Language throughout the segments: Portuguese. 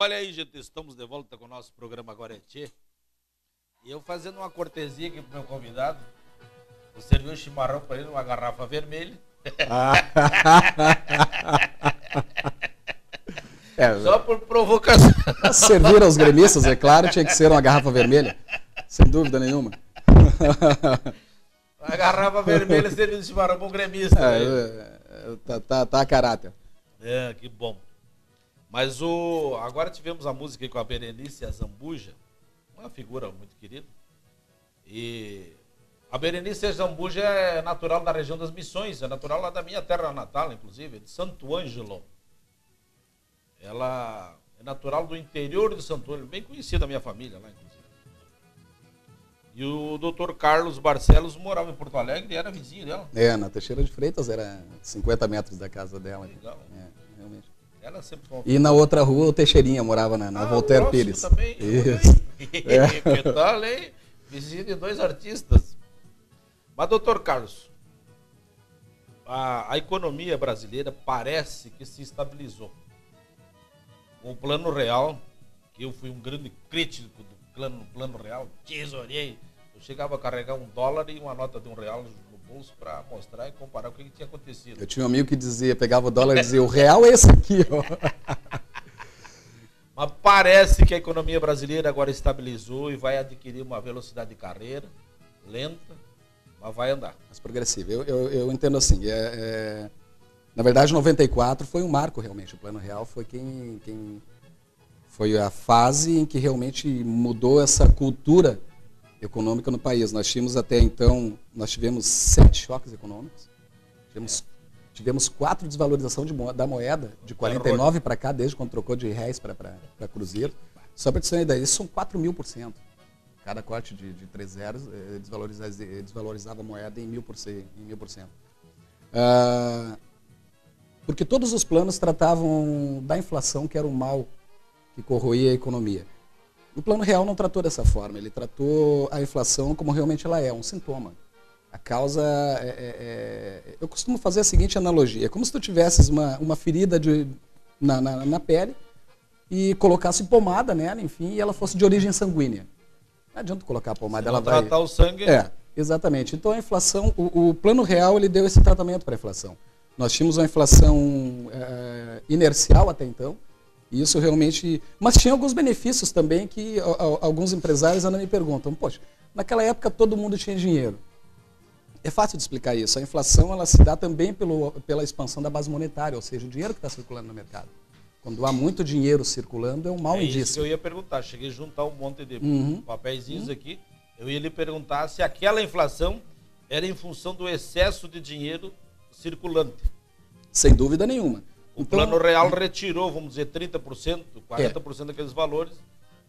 Olha aí, gente, estamos de volta com o nosso programa Agora é Tchê. E eu fazendo uma cortesia aqui pro meu convidado. Eu servi um chimarrão para ele, uma garrafa vermelha. Só por provocação. Servir aos gremistas, é claro, tinha que ser uma garrafa vermelha. Sem dúvida nenhuma. Uma garrafa vermelha servindo chimarrão para um gremista. Tá a caráter. É, que bom. Mas agora tivemos a música aí com a Berenice Azambuja, uma figura muito querida. E a Berenice Azambuja é natural da região das Missões, é natural lá da minha terra natal, inclusive, de Santo Ângelo. Ela é natural do interior de Santo Ângelo, bem conhecida da minha família lá, inclusive. E o Dr. Carlos Barcelos morava em Porto Alegre e era vizinho dela. Na Teixeira de Freitas, era 50 metros da casa dela. Legal. Realmente. Ela sempre E na outra rua, o Teixeirinha morava na Voltaire Pires. Também. Isso. Que tal, hein? Vizinho de dois artistas. Mas, doutor Carlos, a economia brasileira parece que se estabilizou. Com o Plano Real, que eu fui um grande crítico do plano Real, tesourei. Eu chegava a carregar $1 e uma nota de R$1 no bolso para mostrar e comparar o que tinha acontecido. Eu tinha um amigo que dizia, pegava o dólar e dizia, o real é esse aqui, ó. Mas parece que a economia brasileira agora estabilizou e vai adquirir uma velocidade de carreira lenta, mas vai andar. Mas progressiva. Eu entendo assim, na verdade, 94 foi um marco realmente. O Plano Real foi foi a fase em que realmente mudou essa cultura econômica no país. Nós tínhamos até então, 7 choques econômicos. Tivemos 4 desvalorizações da moeda, de 49 para cá, desde quando trocou de réis para cruzeiro. Só para te ter uma ideia, isso são 4.000%. Cada corte de 3 zeros desvalorizava a moeda em 1.000%. Porque todos os planos tratavam da inflação, que era o mal que corroía a economia. O Plano Real não tratou dessa forma, ele tratou a inflação como realmente ela é, um sintoma. A causa, eu costumo fazer a seguinte analogia, é como se tu tivesses uma ferida na pele e colocasse pomada nela, enfim, e ela fosse de origem sanguínea. Não adianta colocar a pomada, ela vai... tratar o sangue... Exatamente. Então a inflação, o Plano Real, ele deu esse tratamento para a inflação. Nós tínhamos uma inflação inercial até então, e isso realmente... Mas tinha alguns benefícios também que alguns empresários ainda me perguntam, poxa, naquela época todo mundo tinha dinheiro. É fácil de explicar isso. A inflação ela se dá também pela expansão da base monetária, ou seja, o dinheiro que está circulando no mercado. Quando há muito dinheiro circulando, é um mau indício. Isso que eu ia perguntar. Cheguei a juntar um monte de papeizinhos aqui. Eu ia lhe perguntar se aquela inflação era em função do excesso de dinheiro circulante. Sem dúvida nenhuma. O Plano Real retirou, vamos dizer, 30%, 40% daqueles valores,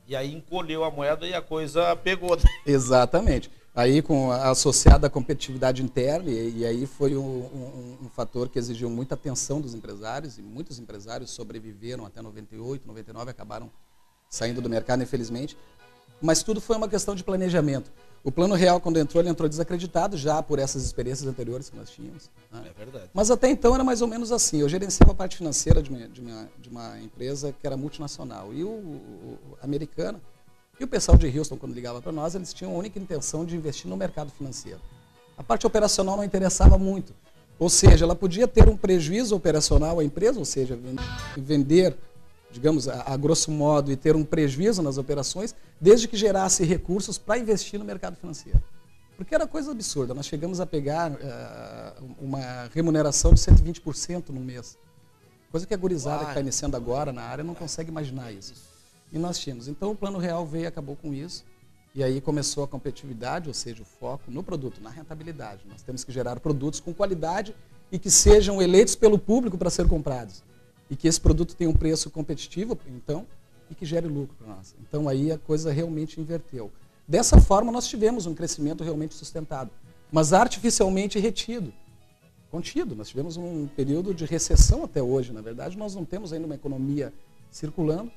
e aí encolheu a moeda e a coisa pegou. Exatamente. Aí, associado à competitividade interna, e aí foi um fator que exigiu muita atenção dos empresários, e muitos empresários sobreviveram até 98, 99, acabaram saindo do mercado, infelizmente. Mas tudo foi uma questão de planejamento. O Plano Real, quando entrou, ele entrou desacreditado já por essas experiências anteriores que nós tínhamos. Né? É verdade. Mas até então era mais ou menos assim. Eu gerenciava a parte financeira de uma empresa que era multinacional. E a americana, e o pessoal de Houston, quando ligava para nós, eles tinham a única intenção de investir no mercado financeiro. A parte operacional não interessava muito. Ou seja, ela podia ter um prejuízo operacional à empresa, ou seja, vender, digamos, a grosso modo, e ter um prejuízo nas operações, desde que gerasse recursos para investir no mercado financeiro. Porque era coisa absurda. Nós chegamos a pegar uma remuneração de 120% no mês. Coisa que a gurizada que está iniciando agora na área não consegue imaginar isso. E nós tínhamos. Então o Plano Real veio e acabou com isso. E aí começou a competitividade, ou seja, o foco no produto, na rentabilidade. Nós temos que gerar produtos com qualidade e que sejam eleitos pelo público para ser comprados. E que esse produto tenha um preço competitivo, então, e que gere lucro para nós. Então aí a coisa realmente inverteu. Dessa forma nós tivemos um crescimento realmente sustentado, mas artificialmente retido, contido. Nós tivemos um período de recessão até hoje, na verdade. Nós não temos ainda uma economia circulando,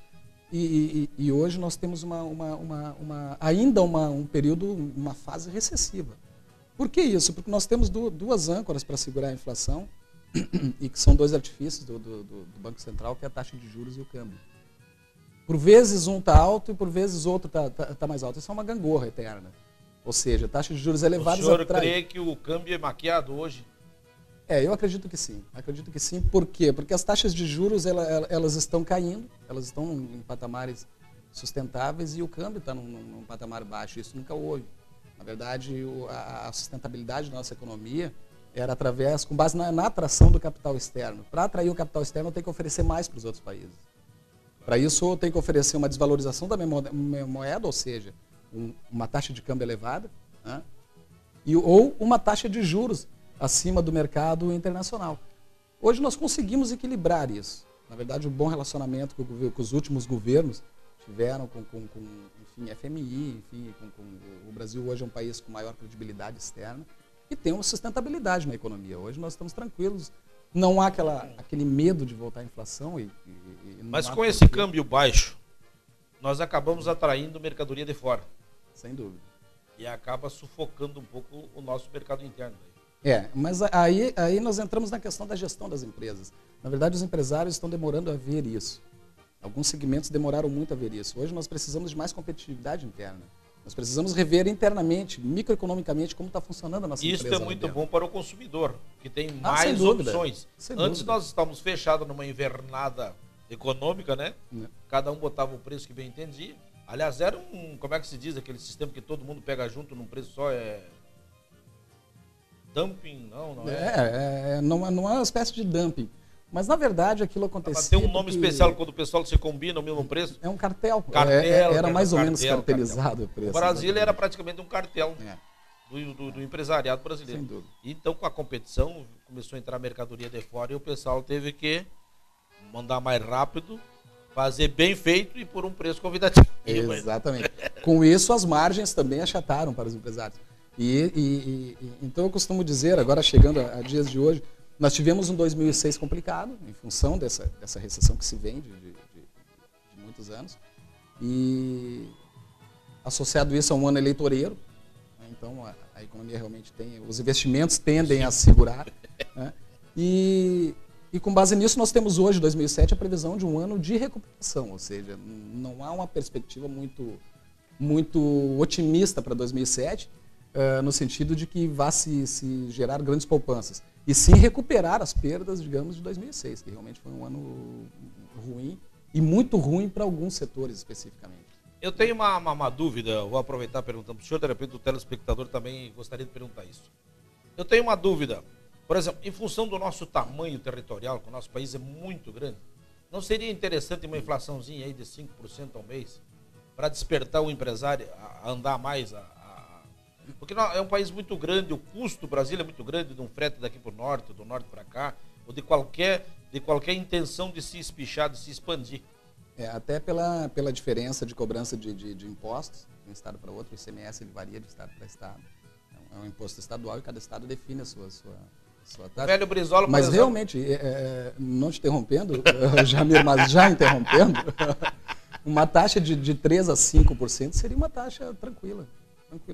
e hoje nós temos ainda um período, uma fase recessiva. Por que isso? Porque nós temos duas âncoras para segurar a inflação, e que são dois artifícios do Banco Central, que é a taxa de juros e o câmbio. Por vezes um está alto e por vezes outro tá mais alto. Isso é uma gangorra eterna. Ou seja, taxa de juros elevadas... O senhor crê que o câmbio é maquiado hoje? Eu acredito que sim. Acredito que sim. Por quê? Porque as taxas de juros elas estão caindo, elas estão em patamares sustentáveis e o câmbio está num patamar baixo. Isso nunca houve. Na verdade, a sustentabilidade da nossa economia era com base na atração do capital externo. Para atrair o capital externo, eu tenho que oferecer mais para os outros países. Para isso, eu tenho que oferecer uma desvalorização da minha moeda, ou seja, uma taxa de câmbio elevada, né? Ou uma taxa de juros acima do mercado internacional. Hoje nós conseguimos equilibrar isso. Na verdade, o bom relacionamento que os últimos governos tiveram com enfim, FMI, enfim, o Brasil hoje é um país com maior credibilidade externa e tem uma sustentabilidade na economia. Hoje nós estamos tranquilos, não há aquele medo de voltar à inflação. Mas com esse câmbio baixo, nós acabamos atraindo mercadoria de fora. Sem dúvida. E acaba sufocando um pouco o nosso mercado interno. Mas aí nós entramos na questão da gestão das empresas. Na verdade, os empresários estão demorando a ver isso. Alguns segmentos demoraram muito a ver isso. Hoje nós precisamos de mais competitividade interna. Nós precisamos rever internamente, microeconomicamente, como está funcionando a nossa empresa. Isso é muito bom para o consumidor, que tem sem mais dúvida. opções. Antes nós estávamos fechados numa invernada econômica, né? Cada um botava o preço que bem entendia. Aliás, era como é que se diz, aquele sistema que todo mundo pega junto num preço só, dumping? Não é. Não é uma espécie de dumping. Mas, na verdade, aquilo acontecia... Tem um nome especial quando o pessoal se combina o mesmo preço? É um cartel. Cartel. Era mais ou menos cartelizado o preço. O Brasil era praticamente um cartel do empresariado brasileiro. Sem dúvida. Então, com a competição, começou a entrar mercadoria de fora e o pessoal teve que mandar mais rápido, fazer bem feito e por um preço convidativo. Exatamente. Com isso, as margens também achataram para os empresários. Então, eu costumo dizer, agora chegando a dias de hoje, nós tivemos um 2006 complicado, em função dessa recessão que se vem de muitos anos. E associado isso a um ano eleitoreiro, né? Então a economia realmente os investimentos tendem a segurar. Né? E com base nisso nós temos hoje, 2007, a previsão de um ano de recuperação, ou seja, não há uma perspectiva muito otimista para 2007, no sentido de que vá se gerar grandes poupanças. E sim recuperar as perdas, digamos, de 2006, que realmente foi um ano ruim e muito ruim para alguns setores especificamente. Eu tenho uma dúvida, vou aproveitar perguntando para o senhor, de repente o telespectador também gostaria de perguntar isso. Eu tenho uma dúvida, por exemplo, em função do nosso tamanho territorial, que o nosso país é muito grande, não seria interessante uma inflaçãozinha aí de 5% ao mês para despertar o empresário a andar mais, porque é um país muito grande, o custo do Brasil é muito grande, de um frete daqui para o norte, do norte para cá, ou de qualquer intenção de se espichar, de se expandir. Até pela diferença de cobrança de impostos, de um estado para outro, o ICMS ele varia de estado para estado. É um imposto estadual e cada estado define a sua taxa. Velho Brizola, mas realmente, não te interrompendo, Jamir, mas já interrompendo, uma taxa de 3% a 5% seria uma taxa tranquila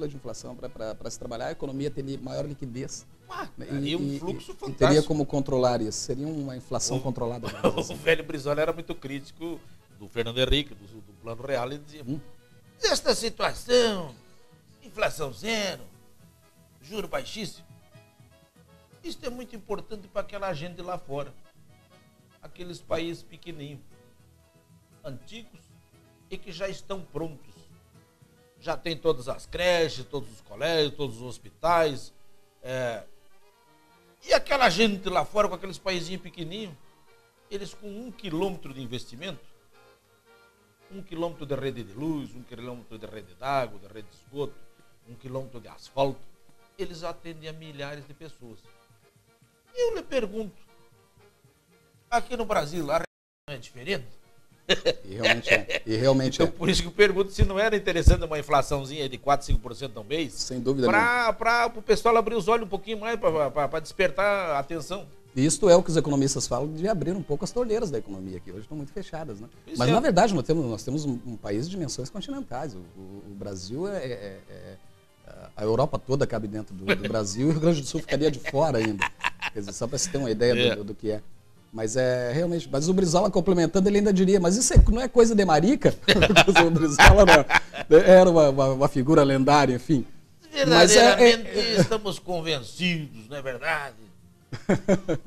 de inflação para se trabalhar, a economia teria maior liquidez. E um fluxo fantástico. E teria como controlar isso, seria uma inflação controlada. O velho Brizola era muito crítico do Fernando Henrique, do Plano Real, ele dizia, nesta situação, inflação zero, juro baixíssimo, isso é muito importante para aquela gente lá fora, aqueles países pequenininhos, antigos e que já estão prontos. Já tem todas as creches, todos os colégios, todos os hospitais. E aquela gente lá fora, com aqueles paizinhos pequenininhos, eles com 1 quilômetro de investimento, 1 quilômetro de rede de luz, 1 quilômetro de rede d'água, de rede de esgoto, 1 quilômetro de asfalto, eles atendem a milhares de pessoas. E eu lhe pergunto, aqui no Brasil, a não é diferente? E realmente então, por isso que eu pergunto se não era interessante uma inflaçãozinha de 4%, 5% ao mês. Sem dúvida para o pessoal abrir os olhos um pouquinho mais, para despertar a atenção. Isto é o que os economistas falam de abrir um pouco as torneiras da economia, que hoje estão muito fechadas. Né? Mas, na verdade, nós temos um país de dimensões continentais. O Brasil a Europa toda cabe dentro do Brasil e o Rio Grande do Sul ficaria de fora ainda. Quer dizer, só para se ter uma ideia do que é. Mas realmente, mas o Brizola complementando, ele ainda diria, mas isso não é coisa de marica? O Brizola era uma figura lendária, enfim. Verdadeiramente estamos convencidos, não é verdade?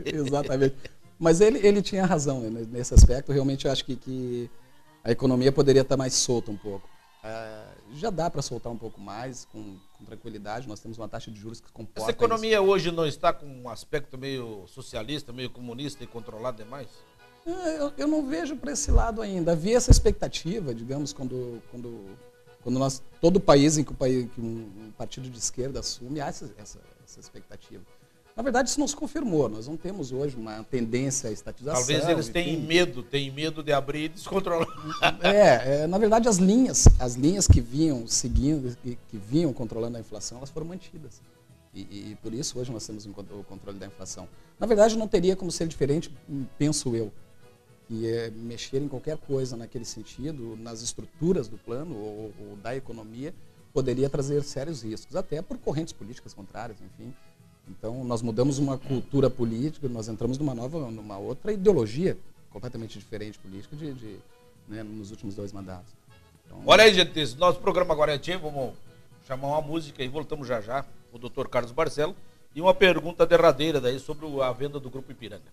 Exatamente. Mas ele tinha razão, né, nesse aspecto. Realmente eu acho que a economia poderia estar mais solta um pouco. Já dá para soltar um pouco mais, com tranquilidade. Nós temos uma taxa de juros que comporta essa economia isso. Hoje não está com um aspecto meio socialista, meio comunista e controlado demais? Eu não vejo para esse lado ainda. Havia essa expectativa, digamos, quando todo país em que um partido de esquerda assume, há essa expectativa. Na verdade, isso não se confirmou. Nós não temos hoje uma tendência à estatização. Talvez eles tenham medo de abrir e descontrolar. Na verdade, as linhas que vinham seguindo, que vinham controlando a inflação, elas foram mantidas. E por isso hoje nós temos o controle da inflação. Na verdade, não teria como ser diferente, penso eu, que mexer em qualquer coisa naquele sentido, nas estruturas do plano ou da economia, poderia trazer sérios riscos, até por correntes políticas contrárias, enfim. Então, nós mudamos uma cultura política, nós entramos numa outra ideologia completamente diferente política nos últimos 2 mandatos. Então, olha aí, gente, nosso programa agora é tchê, vamos chamar uma música e voltamos já, o Dr. Carlos Barcelo, e uma pergunta derradeira daí sobre a venda do Grupo Ipiranga.